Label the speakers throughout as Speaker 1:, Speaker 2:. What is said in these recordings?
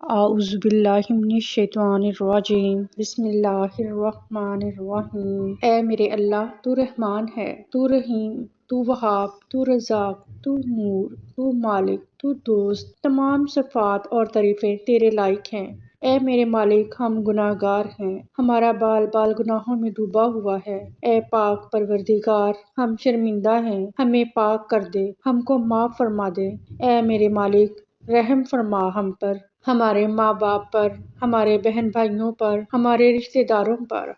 Speaker 1: اعوذ باللہ من الشیطان الرجیم بسم اللہ الرحمن الرحیم۔ اے میرے اللہ، تو رحمان ہے، تو رحیم، تو وہاب، تو رزاق، تو نور، تو مالک، تو دوست۔ تمام صفات اور تعریفیں تیرے لائق ہیں۔ اے میرے مالک، ہم گناہ گار ہیں، ہمارا بال بال گناہوں میں ڈوبا ہوا ہے۔ اے پاک پروردگار، ہم شرمندہ ہیں، ہمیں پاک کر دے، ہم کو معاف فرما دے۔ اے میرے مالک، رحم فرما ہم پر، ہمارے ماں باپ پر، ہمارے بہن بھائیوں پر، ہمارے رشتہ داروں پر،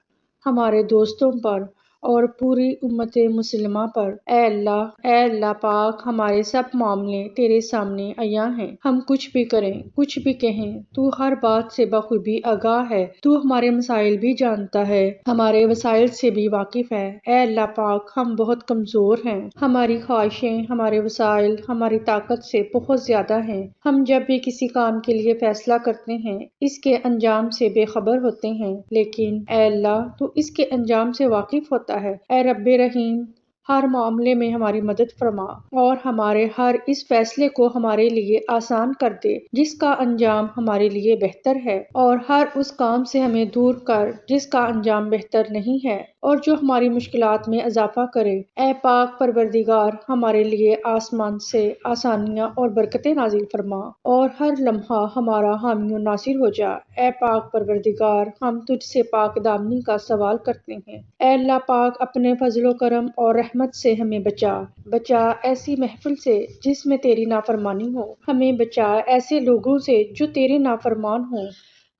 Speaker 1: ہمارے دوستوں پر اور پوری امت مسلمہ پر۔ اے اللہ پاک، ہمارے سب معاملے تیرے سامنے عیاں ہیں۔ ہم کچھ بھی کریں، کچھ بھی کہیں، تو ہر بات سے بخوبی آگاہ ہے۔ تو ہمارے مسائل بھی جانتا ہے، ہمارے وسائل سے بھی واقف ہے۔ اے اللہ پاک، ہم بہت کمزور ہیں، ہماری خواہشیں، ہمارے وسائل ہماری طاقت سے بہت زیادہ ہیں۔ ہم جب بھی کسی کام کے لیے فیصلہ کرتے ہیں، اس کے انجام سے بے خبر ہوتے ہیں، لیکن اے اللہ، تو اس کے انجام سے واقف ہوتا ہے۔ اے رب رحیم، ہر معاملے میں ہماری مدد فرما اور ہمارے ہر اس فیصلے کو ہمارے لیے آسان کر دے جس کا انجام ہمارے لیے بہتر ہے، اور ہر اس کام سے ہمیں دور کر جس کا انجام بہتر نہیں ہے اور جو ہماری مشکلات میں اضافہ کرے۔ اے پاک پروردگار، ہمارے لیے آسمان سے آسانیاں اور برکتیں نازل فرما اور ہر لمحہ ہمارا حامی و ناصر ہو جا۔ اے پاک پروردگار، ہم تجھ سے پاک دامنی کا سوال کرتے ہیں۔ اے اللہ پاک، اپنے فضل و کرم اور رحمت سے ہمیں بچا ایسی محفل سے جس میں تیری نافرمانی ہو، ہمیں بچا ایسے لوگوں سے جو تیرے نافرمان ہوں،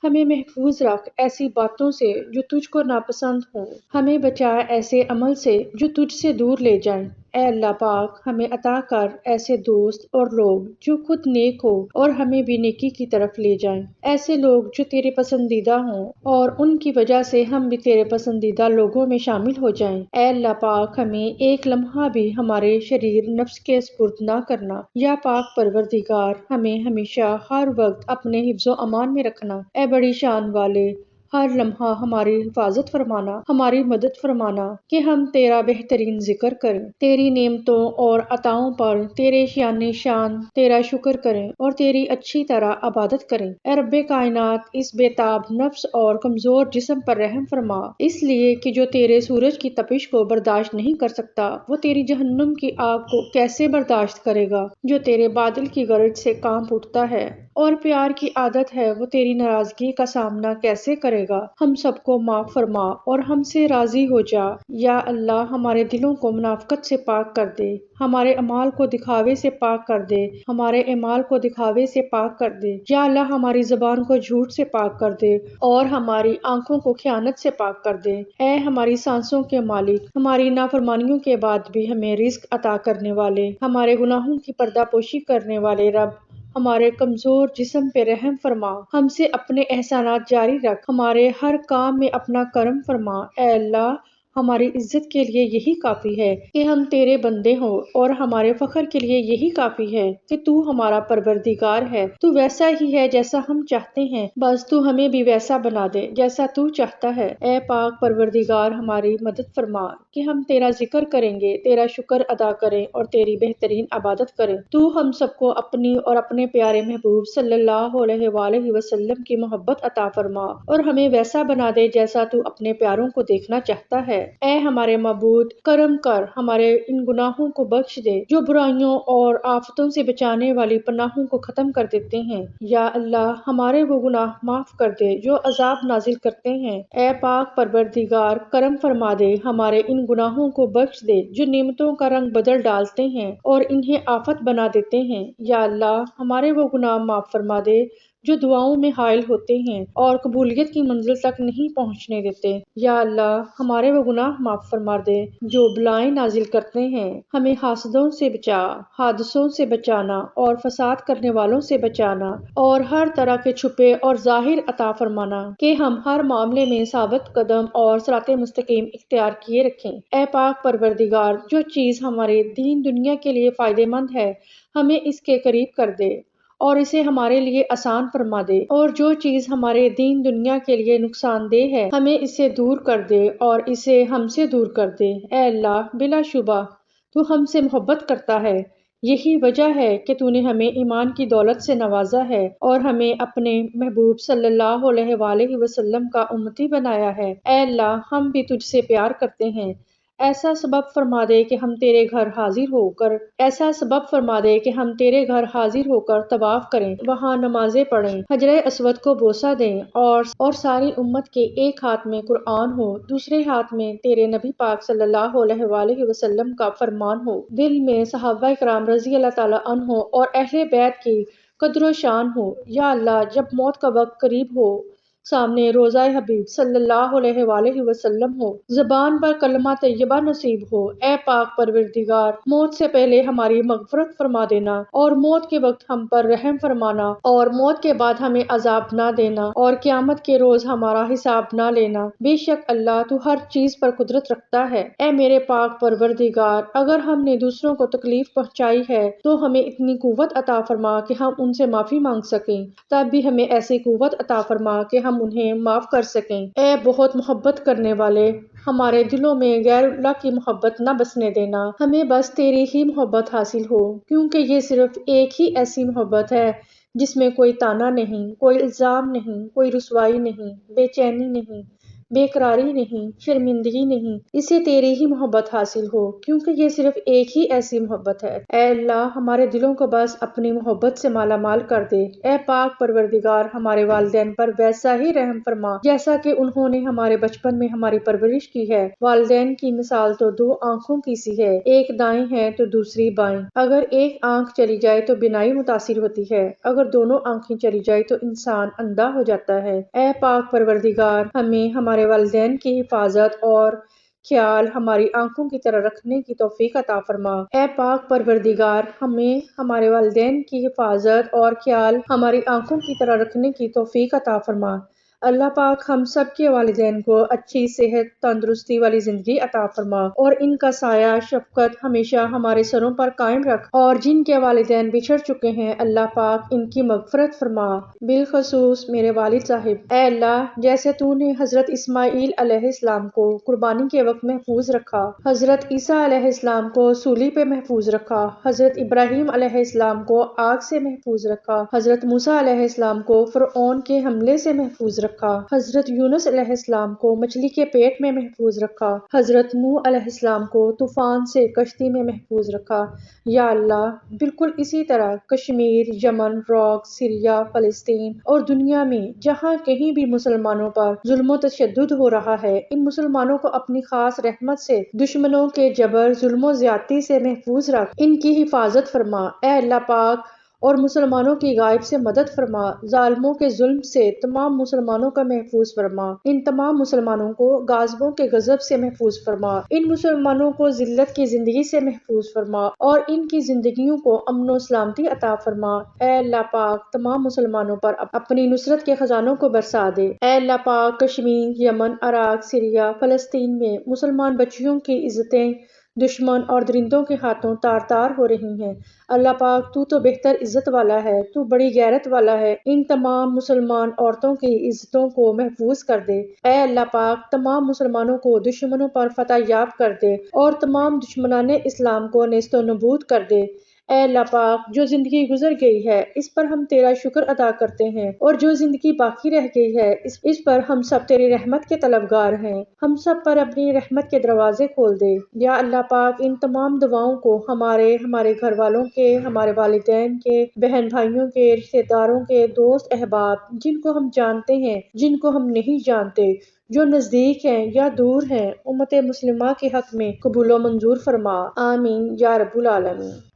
Speaker 1: ہمیں محفوظ رکھ ایسی باتوں سے جو تجھ کو ناپسند ہوں، ہمیں بچا ایسے عمل سے جو تجھ سے دور لے جائیں۔ اے اللہ پاک، ہمیں عطا کر ایسے دوست اور لوگ جو خود نیک ہو اور ہمیں بھی نیکی کی طرف لے جائیں، ایسے لوگ جو تیرے پسندیدہ ہوں اور ان کی وجہ سے ہم بھی تیرے پسندیدہ لوگوں میں شامل ہو جائیں۔ اے اللہ پاک، ہمیں ایک لمحہ بھی ہمارے شریر نفس کے سپرد نہ کرنا۔ یا پاک پروردگار، ہمیں ہمیشہ ہر وقت اپنے حفظ و امان میں رکھنا۔ اے بڑی شان والے، ہر لمحہ ہماری حفاظت فرمانا، ہماری مدد فرمانا کہ ہم تیرا بہترین ذکر کریں، تیری نعمتوں اور عطاؤں پر تیرے شان تیرا شکر کریں اور تیری اچھی طرح عبادت کریں۔ اے رب کائنات، اس بے تاب نفس اور کمزور جسم پر رحم فرما، اس لیے کہ جو تیرے سورج کی تپش کو برداشت نہیں کر سکتا، وہ تیری جہنم کی آگ کو کیسے برداشت کرے گا؟ جو تیرے بادل کی گرج سے کانپ اٹھتا ہے اور پیار کی عادت ہے، وہ تیری ناراضگی کا سامنا کیسے کرے گا؟ ہم سب کو معاف فرما اور ہم سے راضی ہو جا۔ یا اللہ، ہمارے دلوں کو منافقت سے پاک کر دے، ہمارے اعمال کو دکھاوے سے پاک کر دے، ہمارے اعمال کو دکھاوے سے پاک کر دے۔ یا اللہ، ہماری زبان کو جھوٹ سے پاک کر دے اور ہماری آنکھوں کو خیانت سے پاک کر دے۔ اے ہماری سانسوں کے مالک، ہماری نافرمانیوں کے بعد بھی ہمیں رزق عطا کرنے والے، ہمارے گناہوں کی پردہ پوشی کرنے والے رب، ہمارے کمزور جسم پہ رحم فرما، ہم سے اپنے احسانات جاری رکھ، ہمارے ہر کام میں اپنا کرم فرما۔ اے اللہ، ہماری عزت کے لیے یہی کافی ہے کہ ہم تیرے بندے ہوں اور ہمارے فخر کے لیے یہی کافی ہے کہ تو ہمارا پروردگار ہے۔ تو ویسا ہی ہے جیسا ہم چاہتے ہیں، بس تو ہمیں بھی ویسا بنا دے جیسا تو چاہتا ہے۔ اے پاک پروردگار، ہماری مدد فرما کہ ہم تیرا ذکر کریں گے، تیرا شکر ادا کریں اور تیری بہترین عبادت کریں۔ تو ہم سب کو اپنی اور اپنے پیارے محبوب صلی اللہ علیہ وآلہ وسلم کی محبت عطا فرما اور ہمیں ویسا بنا دے جیسا تو اپنے پیاروں کو دیکھنا چاہتا ہے۔ اے ہمارے معبود، کرم کر، ہمارے ان گناہوں کو بخش دے جو برائیوں اور آفتوں سے بچانے والی پناہوں کو ختم کر دیتے ہیں۔ یا اللہ، ہمارے وہ گناہ معاف کر دے جو عذاب نازل کرتے ہیں۔ اے پاک پروردگار، کرم فرما دے، ہمارے ان گناہوں کو بخش دے جو نعمتوں کا رنگ بدل ڈالتے ہیں اور انہیں آفت بنا دیتے ہیں۔ یا اللہ، ہمارے وہ گناہ معاف فرما دے جو دعاؤں میں حائل ہوتے ہیں اور قبولیت کی منزل تک نہیں پہنچنے دیتے۔ یا اللہ، ہمارے وہ گناہ معاف فرما دے جو بلائیں نازل کرتے ہیں۔ ہمیں حاسدوں سے بچا، حادثوں سے بچانا اور فساد کرنے والوں سے بچانا اور ہر طرح کے چھپے اور ظاہر عطا فرمانا کہ ہم ہر معاملے میں ثابت قدم اور صراط مستقیم اختیار کیے رکھیں۔ اے پاک پروردگار، جو چیز ہمارے دین دنیا کے لیے فائدہ مند ہے، ہمیں اس کے قریب کر دے اور اسے ہمارے لیے آسان فرما دے، اور جو چیز ہمارے دین دنیا کے لیے نقصان دہ ہے، ہمیں اسے دور کر دے اور اسے ہم سے دور کر دے۔ اے اللہ، بلا شبہ تو ہم سے محبت کرتا ہے، یہی وجہ ہے کہ تو نے ہمیں ایمان کی دولت سے نوازا ہے اور ہمیں اپنے محبوب صلی اللہ علیہ وآلہ وسلم کا امتی بنایا ہے۔ اے اللہ، ہم بھی تجھ سے پیار کرتے ہیں۔ ایسا سبب فرما دے کہ ہم تیرے گھر حاضر ہو کر طواف کریں، وہاں نمازیں پڑھیں، حجر اسود کو بوسہ دیں اور ساری امت کے ایک ہاتھ میں قرآن ہو، دوسرے ہاتھ میں تیرے نبی پاک صلی اللہ علیہ وآلہ وسلم کا فرمان ہو، دل میں صحابہ کرام رضی اللہ تعالیٰ عنہ اور اہل بیت کی قدر و شان ہو۔ یا اللہ، جب موت کا وقت قریب ہو، سامنے روضہ حبیب صلی اللہ علیہ وآلہ وسلم ہو، زبان پر کلمہ طیبہ نصیب ہو، اے پاک پروردگار، موت سے پہلے ہماری مغفرت فرما دینا اور موت کے وقت ہم پر رحم فرمانا اور موت کے بعد ہمیں عذاب نہ دینا اور قیامت کے روز ہمارا حساب نہ لینا۔ بے شک اللہ، تو ہر چیز پر قدرت رکھتا ہے۔ اے میرے پاک پروردگار، اگر ہم نے دوسروں کو تکلیف پہنچائی ہے تو ہمیں اتنی قوت عطا فرما کہ ہم ان سے معافی مانگ سکیں، تب بھی ہمیں ایسی قوت عطا فرما کہ ہم انہیں معاف کر سکیں۔ اے بہت محبت کرنے والے، ہمارے دلوں میں غیر اللہ کی محبت نہ بسنے دینا، ہمیں بس تیری ہی محبت حاصل ہو، کیونکہ یہ صرف ایک ہی ایسی محبت ہے جس میں کوئی طعنہ نہیں، کوئی الزام نہیں، کوئی رسوائی نہیں، بے چینی نہیں، بے قراری نہیں، شرمندگی نہیں، اسے تیری ہی محبت حاصل ہو، کیونکہ یہ صرف ایک ہی ایسی محبت ہے۔ اے اللہ، ہمارے دلوں کو بس اپنی محبت سے مالا مال کر دے۔ اے پاک پروردگار، ہمارے والدین پر ویسا ہی رحم فرما جیسا کہ انہوں نے ہمارے بچپن میں ہماری پرورش کی ہے۔ والدین کی مثال تو دو آنکھوں کی سی ہے، ایک دائیں ہے تو دوسری بائیں۔ اگر ایک آنکھ چلی جائے تو بینائی متاثر ہوتی ہے، اگر دونوں آنکھیں چلی جائے تو انسان اندھا ہو جاتا ہے۔ اے پاک پروردگار، ہمیں ہمارے والدین کی حفاظت اور خیال ہماری آنکھوں کی طرح رکھنے کی توفیق عطا فرما۔ اے پاک پروردگار، ہمیں ہمارے والدین کی حفاظت اور خیال ہماری آنکھوں کی طرح رکھنے کی توفیق عطا فرما۔ اللہ پاک ہم سب کے والدین کو اچھی صحت، تندرستی والی زندگی عطا فرما اور ان کا سایہ شفقت ہمیشہ ہمارے سروں پر قائم رکھ، اور جن کے والدین بچھڑ چکے ہیں اللہ پاک ان کی مغفرت فرما، بالخصوص میرے والد صاحب۔ اے اللہ، جیسے تو نے حضرت اسماعیل علیہ السلام کو قربانی کے وقت محفوظ رکھا، حضرت عیسیٰ علیہ السلام کو سولی پہ محفوظ رکھا، حضرت ابراہیم علیہ السلام کو آگ سے محفوظ رکھا، حضرت موسیٰ علیہ السلام کو فرعون کے حملے سے محفوظ رکھا، حضرت یونس علیہ السلام کو مچھلی کے پیٹ میں محفوظ رکھا، حضرت نوح علیہ السلام کو طوفان سے کشتی میں محفوظ رکھا۔ یا اللہ، بالکل اسی طرح کشمیر، یمن، عراق، سیریا، فلسطین اور دنیا میں جہاں کہیں بھی مسلمانوں پر ظلم و تشدد ہو رہا ہے، ان مسلمانوں کو اپنی خاص رحمت سے دشمنوں کے جبر، ظلم و زیادتی سے محفوظ رکھ، ان کی حفاظت فرما۔ اے اللہ پاک، اور مسلمانوں کی غائب سے مدد فرما، ظالموں کے ظلم سے تمام مسلمانوں کا محفوظ فرما، ان تمام مسلمانوں کو غاصبوں کے غضب سے محفوظ فرما، ان مسلمانوں کو ذلت کی زندگی سے محفوظ فرما اور ان کی زندگیوں کو امن و سلامتی عطا فرما۔ اے اللہ پاک، تمام مسلمانوں پر اپنی نصرت کے خزانوں کو برسا دے۔ اے اللہ پاک، کشمیر، یمن، عراق، سیریا، فلسطین میں مسلمان بچیوں کی عزتیں دشمن اور درندوں کے ہاتھوں تار تار ہو رہی ہیں۔ اللہ پاک، تو بہتر عزت والا ہے، تو بڑی غیرت والا ہے، ان تمام مسلمان عورتوں کی عزتوں کو محفوظ کر دے۔ اے اللہ پاک، تمام مسلمانوں کو دشمنوں پر فتح یاب کر دے اور تمام دشمنان اسلام کو نیست و نابود کر دے۔ اے اللہ پاک، جو زندگی گزر گئی ہے اس پر ہم تیرا شکر ادا کرتے ہیں، اور جو زندگی باقی رہ گئی ہے اس پر ہم سب تیری رحمت کے طلبگار ہیں، ہم سب پر اپنی رحمت کے دروازے کھول دے۔ یا اللہ پاک، ان تمام دعاؤں کو ہمارے گھر والوں کے، ہمارے والدین کے، بہن بھائیوں کے، رشتہ داروں کے، دوست احباب، جن کو ہم جانتے ہیں، جن کو ہم نہیں جانتے، جو نزدیک ہیں یا دور ہیں، امت مسلمہ کے حق میں قبول و منظور فرما۔ آمین یا رب العالمین۔